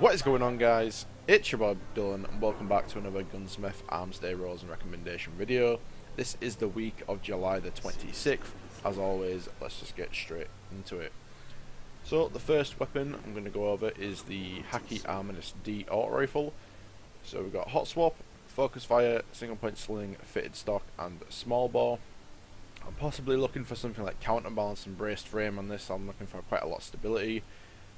What is going on, guys? It's your boy Dyllan and welcome back to another Gunsmith Armsday Rolls and Recommendation video. This is the week of July the 26th. As always, let's just get straight into it. So the first weapon I'm going to go over is the Hacky Arminus D auto rifle. So we've got hot swap, focus fire, single point sling, fitted stock and small bore. I'm possibly looking for something like counterbalance and braced frame on this. I'm looking for quite a lot of stability.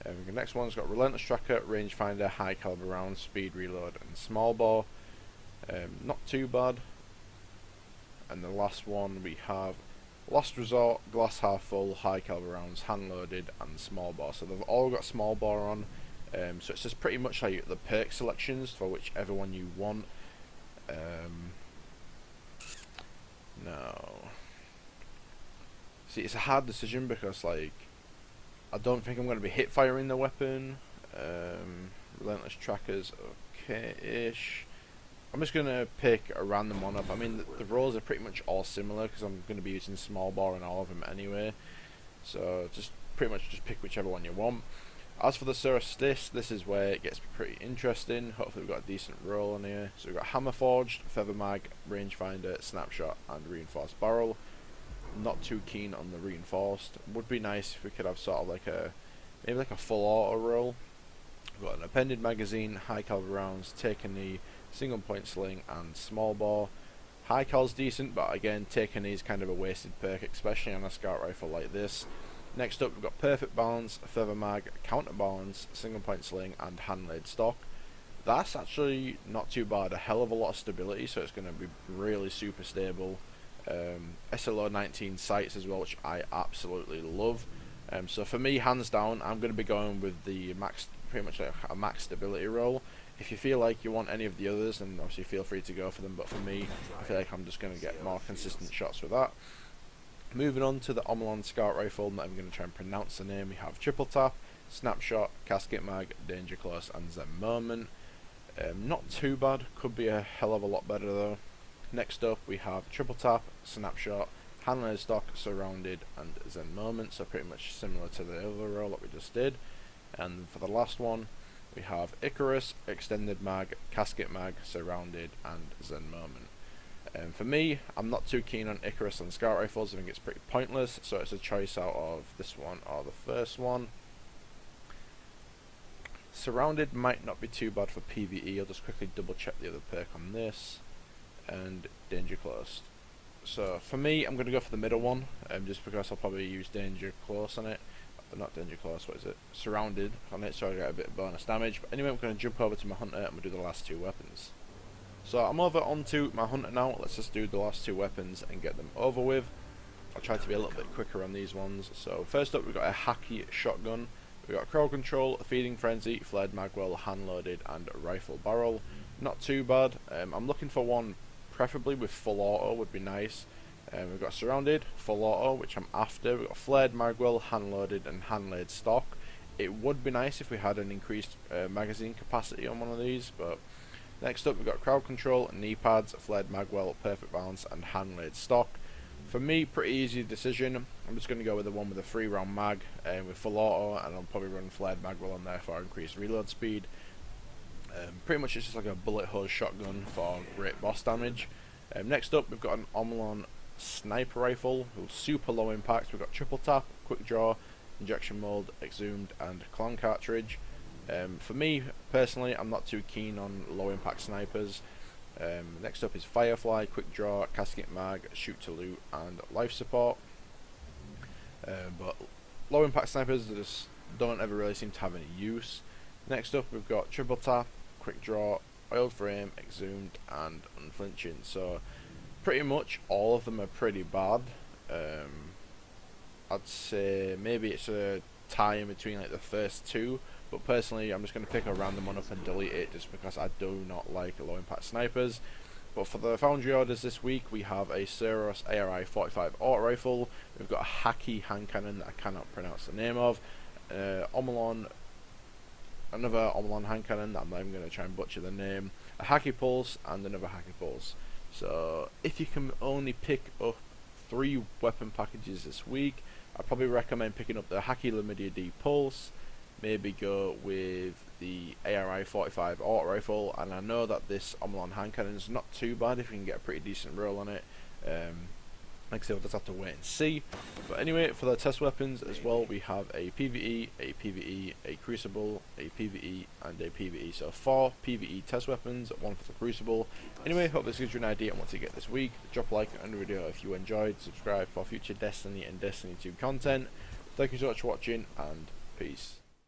The next one's got relentless tracker, rangefinder, high caliber rounds, speed reload and small bore. Not too bad. And the last one we have last resort, glass half full, high caliber rounds, hand loaded and small bore. So they've all got small bore on. So it's just pretty much like the perk selections for whichever one you want. No. See, it's a hard decision because like I don't think I'm going to be hip firing the weapon. Relentless trackers, okay-ish. I'm just going to pick a random one up. I mean, the rolls are pretty much all similar because I'm going to be using small bore in all of them anyway. So just pretty much just pick whichever one you want. As for the Cirrus, this is where it gets pretty interesting. Hopefully we've got a decent roll on here. So we've got hammer forged, feather mag, rangefinder, snapshot and reinforced barrel. Not too keen on the reinforced. Would be nice if we could have sort of like maybe like a full auto roll. We've got an appended magazine, high caliber rounds, take a knee, single point sling and small bore. High cal's decent, but again take a knee is kind of a wasted perk, especially on a scout rifle like this. Next up we've got perfect balance, feather mag, counterbalance, single point sling and hand laid stock. That's actually not too bad, a hell of a lot of stability, so it's going to be really super stable. SLO 19 sights as well, which I absolutely love. So for me, hands down, I'm going to be going with the max, pretty much like a max stability roll. If you feel like you want any of the others, then obviously feel free to go for them, but for me, I feel like I'm just going to get more consistent shots with that. Moving on to the Omlon Scout Rifle, I'm going to try and pronounce the name. We have triple tap, snapshot, casket mag, danger close and zen moment. Not too bad, could be a hell of a lot better though. Next up we have triple tap, snapshot, hand laid stock, surrounded and zen moment, so pretty much similar to the other roll that we just did. And for the last one we have Icarus, extended mag, casket mag, surrounded and zen moment. For me, I'm not too keen on Icarus on scout rifles. I think it's pretty pointless, so it's a choice out of this one or the first one. Surrounded might not be too bad for PvE. I'll just quickly double check the other perk on this. And danger close. So for me, I'm going to go for the middle one, just because I'll probably use danger close on it. Not danger close, what is it? Surrounded on it, so I get a bit of bonus damage. But anyway, I'm going to jump over to my hunter and we'll do the last two weapons. So I'm over onto my hunter now. Let's just do the last two weapons and get them over with. I'll try to be a little bit quicker on these ones. So first up, we've got a Hacky shotgun. We've got crowd control, feeding frenzy, flared magwell, hand loaded, and a rifle barrel. Not too bad. I'm looking for one preferably with full auto would be nice. We've got surrounded, full auto, which I'm after. We've got flared magwell, hand loaded, and hand laid stock. It would be nice if we had an increased magazine capacity on one of these, but next up we've got crowd control, knee pads, flared magwell, perfect balance, and hand laid stock. For me, pretty easy decision. I'm just going to go with the one with a 3-round mag with full auto, and I'll probably run flared magwell on there for increased reload speed. Pretty much it's just like a bullet hose shotgun for great boss damage. Next up we've got an Omlon sniper rifle with super low impact. We've got triple tap, quick draw, injection mold, exhumed and clone cartridge. For me personally, I'm not too keen on low impact snipers. Next up is firefly, quick draw, casket mag, shoot to loot and life support. But low impact snipers just don't ever really seem to have any use. Next up we've got triple tap, quick draw, oiled frame, exhumed and unflinching. So pretty much all of them are pretty bad. I'd say maybe it's a tie in between like the first two, but personally I'm just going to pick a random one up and delete it just because I do not like low impact snipers. But for the foundry orders this week we have a Cerros ARI 45 auto rifle, we've got a Hacky hand cannon that I cannot pronounce the name of, another Omlon hand cannon that I'm not even going to try and butcher the name, a Hacky pulse and another Hacky pulse. So if you can only pick up 3 weapon packages this week, I'd probably recommend picking up the Hacky Lamidia D pulse, maybe go with the ARI samurai 45 auto rifle, and I know that this Omlon hand cannon is not too bad if you can get a pretty decent roll on it. Like I said, we'll just have to wait and see. But anyway, for the test weapons as well, we have a PvE, a Crucible, a PvE, and a PvE. So 4 PvE test weapons, 1 for the Crucible. Anyway, hope this gives you an idea on what to get this week. Drop a like on the video if you enjoyed, subscribe for future Destiny and Destiny 2 content. Thank you so much for watching, and peace.